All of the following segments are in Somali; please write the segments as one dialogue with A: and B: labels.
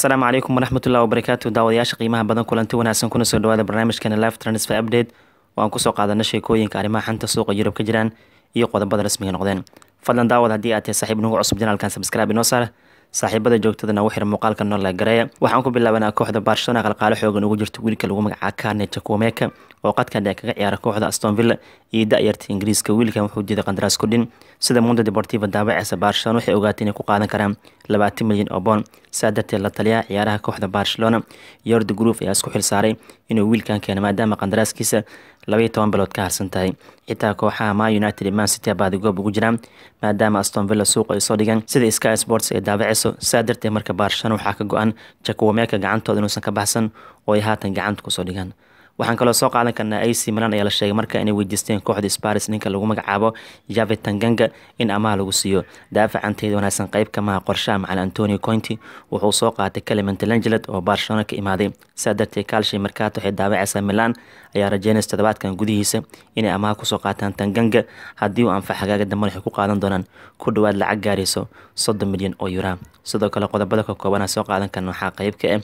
A: asalaamu calaykum waraxmatullahi wabarakaatu daawadayaasha qiimaha badan kulanti wanaagsan kuna soo dhawaada barnaamijkeena live transfer update oo aan kusoo qaadana sheekooyinka arrimaha xanta suuqa yurub ka jiraan iyo qodobada rasmiga noqdeen fadlan daawad haddii aad tahay saaxiib nagu cusub janaalkan subscribe inoo saar saaxiibada joogtadana u xira muuqaalka noo la gareeya waxaan ku bilaabanaa kooxda Barcelona qalqaalo xoogan ugu jirto wiilka lagu magacaabo Carne Chukwuemeka oo qadka dheer kaga ciyaara kooxda Aston Villa iyo da'yarta Ingiriiska wiilkan wuxuu diiday qandaraas ku dhin sida Mundo Deportivo daabacaysa Barcelona waxay ogaatay inay ku qaadan karaan 20 milyan oo pound saadatii la taliya ciyaaraha kooxda Barcelona Jordi Cruyff ayaa isku xil saaray inuu wiilkan keeno maadaama qandaraaskiisa 12 bilood ka harsan tahay xitaa kooxaha Man United iyo Man City baadi goob ugu jiraan maadaama Aston Villa suuqa ay soo dhigan sida Sky Sports ay daabacayso saadartee marka Barcelona waxaa ka go'an Chukwuemeka gacantooda inuusan ka baxsan oo ay haatan gacanta ku soo dhigan waxaan kaloo soo qaadan karnaa AC Milan ayaa la sheegay marka inay weydiisteen kooxda Spurs ninka lagu magacaabo Javi Tanganga in amaah lagu siiyo daafacanteeda wanaagsan qayb ka maha qorshaha macallin Antonio Conte wuxuu soo qaatay Clement Lenglet oo Barcelona ka imaaday saadartee Calcio Mercato waxay daabacaysaa Milan ayaa rajeynaysa toddobaadkan gudihiisa inay amaah kusoo qaataan Tanganga haddii uu anfac hagaaga dambe waxay ku qaadan doonaan ku dhawaad lacag gaarayso 30 milyan oo euro sidoo kale qodobada ka kooban soo qaadan karna waxaa qayb ka ah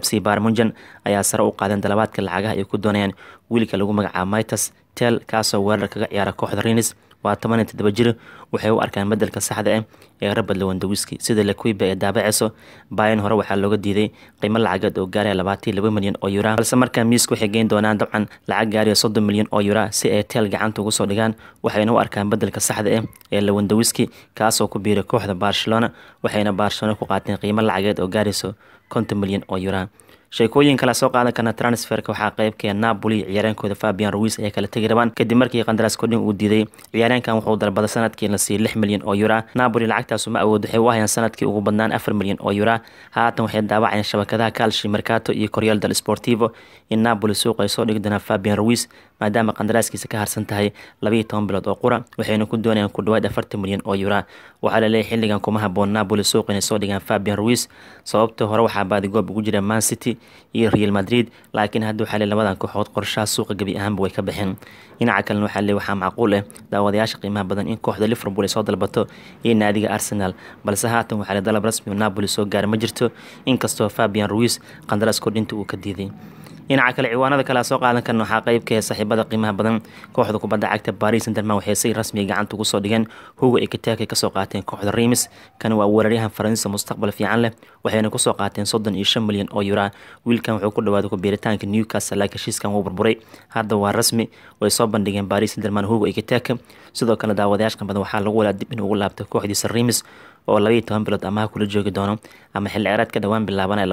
A: FC Bayern Munchen ayaa sare u qaadan dalabaadka lacagaha ay ku doonayaan wiilka lagu magacaabo Matheus Tel kaasoo weerar kaga ciyaara kooxda Rennes waa 17 jir waxay u arkaan bedelka saxda ah ee Robert Lewandowski sida Lequipe ee daabacayso Bayern hore waxaa looga diiday qiimo lacageed oo gaaraya 22 milyan oo euro balse markaa miiska waxay geyn doonaan dabcan lacag gaaraya 30 milyan oo euro si ay Tel gacanta ugu soo dhigaan waxayna u arkaan bedelka saxda ah ee Lewandowski kaasoo ku biiray kooxda Barcelona waxayna Barcelona ku qaateen qiimo lacageed oo gaarayso 50 milyan oo euro sheekooyin kala soo qaadan karna transferka waxaa qayb ka Napoli ciyaaryankooda Fabian Ruiz ay kala tagi rabaan kadib markii qandaraas ku dhin uu diiday ciyaaryankan wuxuu dalbaday sanadkii la siiyay 6 milyan oo euro Napoli lacagtaas ma awood waxay u hayaan sanadkii ugu badnaan 4 milyan oo euro haatan waxay daawacayaan shabakadaha Calcio Mercato iyo Corriere dello Sportivo in Napoli suuqa ay soo dhigi doonaan Fabian Ruiz maadaama qandaraaskiisa ka harsan tahay 12 bilood oo qura waxayna ku doonayaan ku dhawaad 40 milyan oo euro waxaa la leeyahay xilligan kuma haboon Napoli suuqa inay soo dhigaan Fabian Ruiz sababtoo hore waxaa baadi goob ugu jira Man City iyo Real Madrid laakiin hadda waxaa labadan kooxood qorshaha suuqa gabi ahaanba way ka baxeen dhinaca kale waxaa macquul ah daawadayaasha qiimaha badan in kooxda Liverpool ay soo dalbato iyo naadiga Arsenal balse haatan waxaa la dalab rasmi Napoli soo gaar ma jirto inkastoo Fabian Ruiz qandaraas ku dhinta uu ka diiday dhinaca kale ciwaanada kala soo qaadan karna waxaa qayb ka saaxiibada qiimaha badan kooxda kubadda cagta Paris Saint-Germain waxay si rasmi gacanta ugu soo dhigeen Hugo Ekitike ka soo qaateen kooxda Reims kan waa weeraryahan Faransiis mustaqbal fiican leh waxayna ku soo qaateen 35 milyan oo euro wiilkan wuxuu ku dhawaaday ku biiritaanka Newcastle laakiin heshiiskan wuu burburay hadda waa rasmi way soo bandhigeen Paris Saint-Germain Hugo Ekitike sidoo kale daawadayaasha badan waxaa lagu wada dib in ugu laabtay kooxdiisa Reims oo 12 bilood amaah kula joogi doono ama xilli ciyaareedka dhawaan bilaabanaya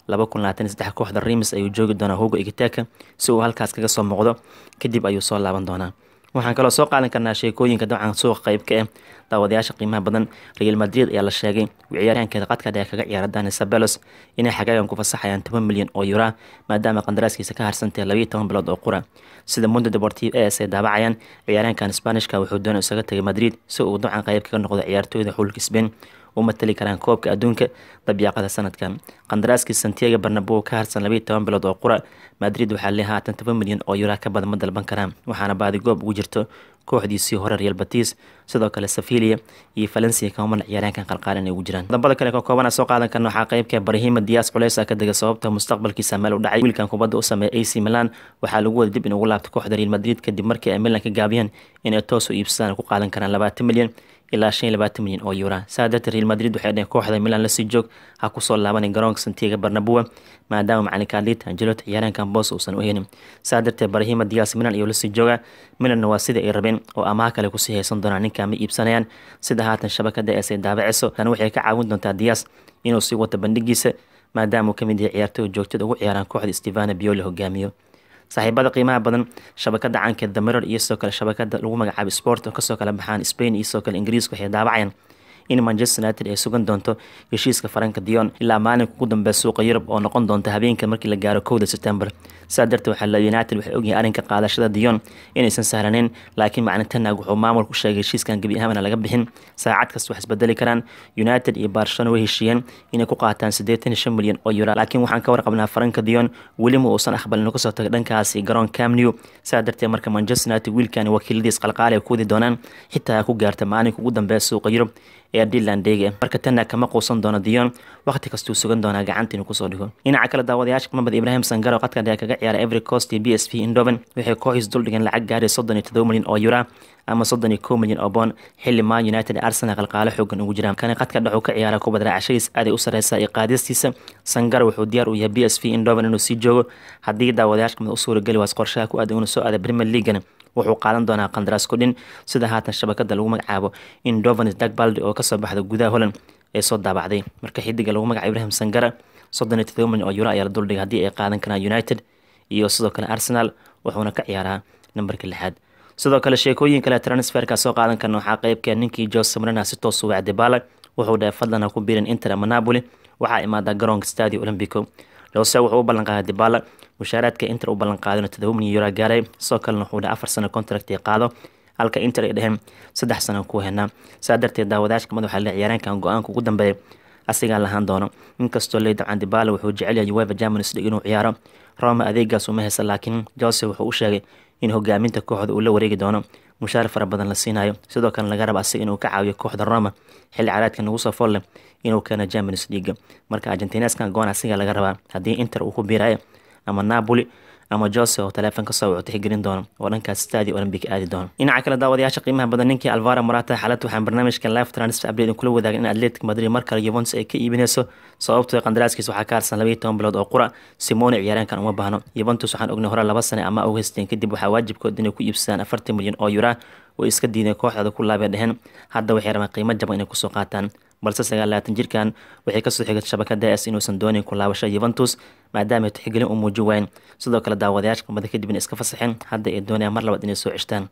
A: 2022 kooxda Reims ayuu joogi doonaa Hugo Ekitike si uu halkaas kaga soo muuqdo kadib ayuu soo laaban doonaa waxaan kaloo soo qaadan karnaa sheekooyinka dabcan suuqa qayb ka ah daawadayaasha qiimaha badan Real Madrid ayaa la sheegay ciyaaryahankeeda qadka dheer kaga ciyaara Dani Ceballos inay xagaagan ku fasaxayaan 10 milyan oo euro maadaama qandaraaskiisa ka harsantay 12 bilood oo qura sida Mundo Deportivo ay daabacayaan ciyaaryahankan Isbaanishka wuxuu doonay isaga tagay Madrid si uu dabcan qayb kaga noqdo ciyaartooyda xulka Spain uma tali karaan koobka adduunka dabiicada sanadkan qandaraaskii Santiago Bernabeu ka harsan 12 bilood oo qura Madrid waxaa leeyahay 10 milyan oo euro ka badan ma dalban karaan waxaana baadi goob ugu jirto kooxdiisii hore Real Betis sidoo kale Sevilla iyo Valencia kama ciyaaryahankan qalqaalan ay ugu jiraan dabada kale ka kooban soo qaadan karna waxaa qayb ka Brahim Diaz culays ka daga sababta mustaqbalkiisa meel u dhacay wiilkan kubadda u sameeyay AC Milan waxaa lagu wada dib in ugu laabtay kooxda Real Madrid kadib markii ay Milan ka gaabiyeen inay toos u iibsadaan ku qaadan karaan 20 milyan ilaa 25 milyan oo euro saadada Real Madrid waxay dhaheen kooxda Milan la sii joog ha ku soo laaban garoonka Santiago Bernabeu maadaama macallin Carlo Ancelotti ciyaaryahankan boos uusan u helin saadada Brahim Diaz Milan iyo la sii jooga Milan waa sida ay rabeen oo amaah kale ku sii haysan doonaan ninka ma iibsanayaan sida haatan shabakada ay daabacayso tan waxay ka caawin doontaa Diaz inuu sii wato bandhigiisa maadaama uu ka mid yahay ciyaartooy joogtada ugu ciyaaraan kooxda Stefano Pioli hogaamiyo saaxiibada qiimaha badan shabakada caanka The Mirror iyo soo kale shabakada lagu magacaabo Sport oo ka soo kala baxaan Spain iyo soo kale Ingiriiska waxay daabacayaan in Manchester United ay sugan doonto heshiiska Frank de Jong ilaa maalinka ugu dambeeya suuqa Yurub oo noqon doonta habeenka markii la gaaro 1 September saadarta waxaa la United waxay ogyihiin arrinka qaadashada de Jong inaysan sahlaneyn laakiin macnaheedu wuxuu maamulku sheegay heshiiskan gabi ahaan laga bixin saacad kasta wax isbedeli karaan United iyo Barcelona way heshiiyeen inay ku qaataan 85 milyan oo euro laakiin waxaan ka warqabnaa Frank de Jong weli ma uusan aqbalin inuu ka soo tago dhankaas garoon Camp Nou saadarta marka Manchester United wiilkan wakiiladiis qalqaale ku wadi doonaan xitaa ku gaarta maalinka ugu dambeeya suuqa Yurub ayaa Dylan Dege marka tanna kama quusan doono Dion waqti kastuu sugan doona gacanta inuu kusoo dhigo dhinaca kale daawadayaasha Maxamed Ibrahim Sangaro qadka dheer kaga ciyaara Ivory Coast iyo PSV Eindhoven waxay kooxis dul dhigan lacag gaaray 37 milyan oo euro ama 31 milyan oo pound xilli Man United Arsenal qalqaale xoogan ugu jiraan kan qadka dhaxu ka ciyaara kubadda raacshiis aad ay u sareysa ee qaadistiisa Sangaro wuxuu diyaar u yahay PSV Eindhoven inuu sii joogo haddii daawadayaasha u suuragali waas qorshaha ku aad inuu soo aado Premier League wuxuu qaadan doonaa qandaraas ku dhin sida haatan shabakada lagu magacaabo Eindhoven Dagbaldi oo kasoo baxda gudaha Holland ee soo daabacday marka xidiga lagu magacaabo Ibrahim Sangara 37 milyan oo euro ayaa la duldhigay haddii ay qaadan karaan United iyo sidoo kale Arsenal wuxuuna ka ciyaaraa nambarka 6 sidoo kale sheekooyin kale transferka soo qaadan karna waxaa qaybka ninkii Jose Mourinho si toos u wacday Dybala wuxuu dhahay fadlan ha ku biirin Inter ama Napoli waxaa imaada garoonka Stadio Olimpico Jose wuxuu u ballan qaaday Dybala mushaaraadka Inter u ballan qaaday 7 milyan euro gaaray soo kalena wuxuu dhahay 4 sano contract ay qaado halka Inter ay dhaheen 3 sano ku heenaa saa darteed daawadaashka madaxa la ciyaaraankan go'aanka ugu dambeeyay asiga lahaan doono inkastoo leedahay Dybala wuxuu jecel yahay UEFA Champions League inuu ciyaaro Roma adeegaas uma haysan laakiin Jose wuxuu u sheegay in hogaaminta kooxda uu la wareegi doono mushaar fara badan la siinayo sidoo kale laga rabo asiga inuu ka caawiyo kooxda Roma xilli ciyaareedkan ugu soo fool leh inuu keeno Champions League marka Argentineskan go'aan asiga laga rabaa haddii Inter uu ku biirayo ama Napoli ama Jose oo telefoonka soo wacay tixgelin doono oo dhankaas Stadio Olimpico aadi doono dhinaca kale daawadayaasha qiimaha badan ninkii Alvaro Morata xaalad waxaan barnaamijkan live transfer update kula wadaagay in Atletico Madrid mar kale Juventus ay ka iibinayso sababtoo qandaraaskiisa waxaa ka harsan 12 bilood oo qura Simone ciyaaraankan uma baahno Juventus waxaan ognay hore 2 sano ama Augustin kadib waxaa waajibkood inay ku iibsadaan 40 milyan oo euro oo iska diiday kooxda ku laabay dhaheen hadda waxay rabaan qiimo jaban inay ku soo qaataan balse 29 jirkan waxay ka soo xigtay shabakada AS inuusan doonin ku laabasho Juventus maadaama ay tixgelin u muujin wayn sidoo kale daawadayaasha qamada kadib in iska fasaxeen hadda ay doonayaan mar labaad inay soo cishtaan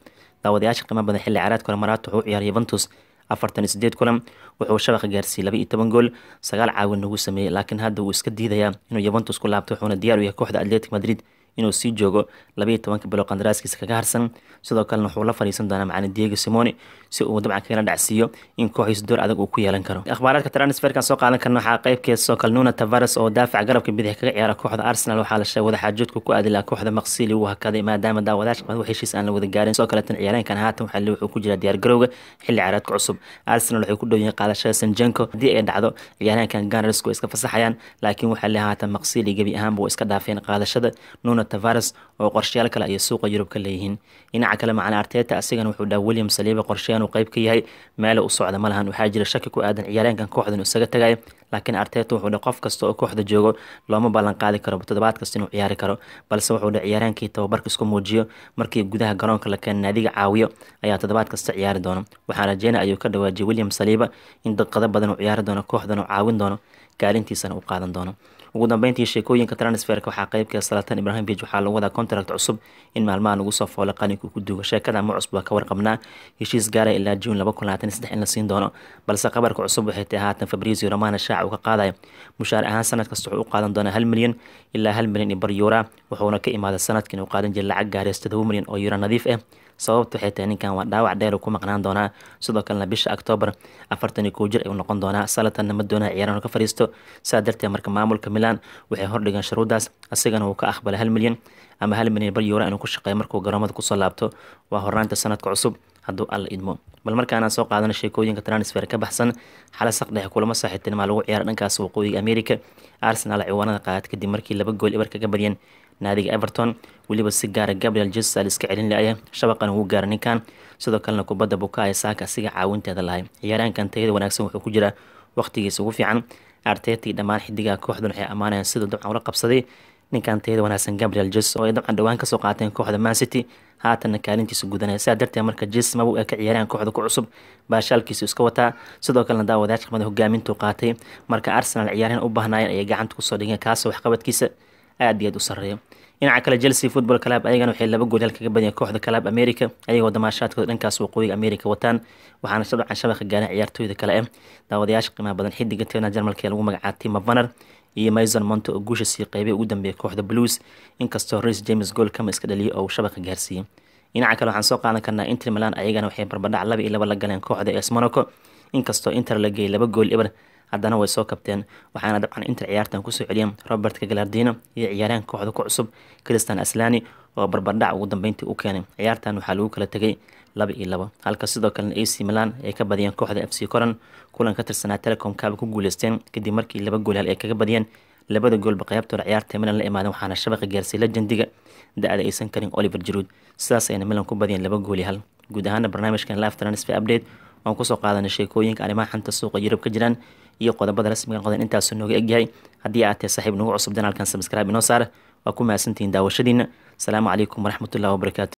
A: daawadayaasha qiimo badan xilli ciyaareedka Morata wuxuu ciyaaray Juventus 48 kulan wuxuu shabaqa gaarsiiyay 12 gool 9 caawin ugu sameeyay laakiin hadda uu iska diidayaa inuu Juventus ku laabto wuxuuna diyaar u yahay kooxda Atletico Madrid inuu sii joogo 12 bilood qandaraaskiisa kaga harsan sidoo kale wuxuu la fariisan doonaa macallin Diego Simeone si uu dabcan kaga dhacsiiyo in kooxiisa door adag uu ku yeelan karo akhbaaradka transferkan soo qaadan karna waxaa qaybkeed soo kale Nuno Tavares oo daafac garabka bidix kaga ciyaara kooxda Arsenal waxaa la sheegay wada xaajoodku ku aadila kooxda Maqsili uu hakaday maadaama daawadayaasha qad heshiis aan la wada gaarin soo kale tan ciyaaraankan haatan wuxuu ku jira diyaar garowga xilli ciyaareedka cusub Arsenal waxay ku dhowyiin qaadashada Zinchenko hadii ay dhacdo ciyaaraankan Gunners iska fasaxayaan laakiin waxaa la haatan Maqsili gabi ahaanba iska dhaafeen qaadashada Nuno Tavares oo qorshayaal kale ay suuqa Yurub ka leeyihiin dhinaca kale macna Arteta asigana wuxuu dhaw William Saliba qorshayan uu qayb ka yahay meel u socda malahan waxaa jira shaki ku aadan ciyaaraankan kooxdan isaga tagay laakiin Arteta wuxuu dhaw qof kasta oo kooxda joogo looma ballan qaadi karo toddobaad kasta inuu ciyaari karo balse wuxuu dhaw ciyaaraankii tababarka isku muujiyo markii gudaha garoonka la keenay naadiga caawiyo ayaa toddobaad kasta ciyaari doono waxaa rajeynaa ayuu ka dhawaajiyay William Saliba in daqiiqado badan uu ciyaari doono kooxdan uu caawin doono kaalintiisana uu qaadan doono ugu dambeyntii sheekooyinka transferka waxaa qaybka Zlatan Ibrahimovic waxaa lagu wadaa contract cusub in maalmahan ugu soo foolay qalinka ku duugo sheekada ma cusub ka warqabnaa heshiis gaaray ilaa June 2023 in la siin doono balse qabarka cusub waxay tahay haatan Fabrizio Romano shaac uu ka qaaday mushaar ahaan sanad kasta wuxuu u qaadan doonaa 1 milyan ilaa 1 milyan bar euro wuxuuna ka imaaday sanadkan uu qaadan jiray lacag gaaray 7 milyan oo euro nadiif ah sababtu waxay tahay ninkan waa dhaawac dheer ku maqnaan doonaa sidoo kalena bisha October 41 jir ay noqon doonaa Zlatan ma doonaa ciyaarano ka fariisto saa darteed marka maamulka Milan waxay hordhigan shuruudaas asigana uu ka aqbalay 1 milyan ama 1 milyan bar euro inuu ku shaqeeyo markuu garoomada ku soo laabto waa horraanta sanadka cusub hadduu alla idmo bal markaana soo qaadana sheekooyinka transfer ka baxsan xala saqdhex kulamo saaxiibtinimo lagu ciyaar dhankaas waqooyiga America Arsenal ciwaanada qaad kadib markii 2 gool ibar kaga badiyeen naadiga Everton waliba si gaar ah Gabriel Jesus iska celin laayay shabaqan uu gaar ninkan sidoo kalena kubadda Bukayo Saka asiga caawinteeda lahay ciyaaraankan tayada wanaagsan wuxuu ku jira waqtigiisa ugu fiican Arteta dhammaan xidiga kooxdan waxay amaanayaan sida dabcan ula qabsaday ninkan tayada wanaagsan Gabriel Jesus oo ay dabcan dhawaan ka soo qaateen kooxda Man City haatan kaalintiisa gudanaya saa darteed marka Jesus ma uu ka ciyaaraan kooxda ku cusub baashaalkiisa iska wataa sidoo kalena daawadayaasha qamada hogaamintu qaatay marka Arsenal ciyaaraan u baahnayeen ay gacanta ku soo dhigeen kaas wax qabadkiisa aad iyo aad u sareeyo dhinaca kale Chelsea Football Club ayagana waxay 2 gool kaga badiyeen kooxda Club America ayagoo damaashaadkooda dhankaas waqooyiga America wataan waxaana shabcan shabaqa gaaray ciyaartooyda kale ah daawadayaasha qiimaha badan xidiga Tottenham Jarmalka lagu magacaabo Timo Werner iyo Mason Mount oo guusha sii qaybay ugu dambeeyay kooxda Blues inkastoo Reece James gool kama iska dhaliyay oo shabaqa gaarsiiyay dhinaca kale waxaan soo qaadan karnaa Inter Milan ayagana waxay barbadhac 2-2 la galeen kooxda AS Monaco inkastoo Inter la geeyay 2 gool ibar haddana way soo kabteen waxaana dabcan inter ciyaartan kusoo celiyeen Robert Gagliardino iyo ciyaaryahan kooxda ku cusub Christian Aslani oo barbardhac ugu dambeyntii u keenay ciyaartan waxaa lagu kala tegay 2-2 halka sidoo kale AC Milan ay ka badiyeen kooxda FC Coran kulan ka tirsanaa Telecom Cup ku guuleysteen kadib markii 2 gool ay kaga badiyeen labada goolba qaybtooda ciyaarta Milan la imaadeen waxaana shabaqa gaarsiiyay legendiga da'da aysan karin Oliver Giroud sidaas ayna Milan ku badiyeen 2 gool iyo 1 guud ahaan barnaamijkan live transfer update waan ku soo qaadanay sheekooyinka arrimaha xanta suuqa Yurub ka jiraan iyo qodobada rasmiga qodan intaas nooga egyahay haddii aad tahay saaxiib nagu cusub danaalkan subscribe inoo saar waa ku mahadsantihiin daawashadiina asalaamu calaykum waraxmatullaahi wabarakaatu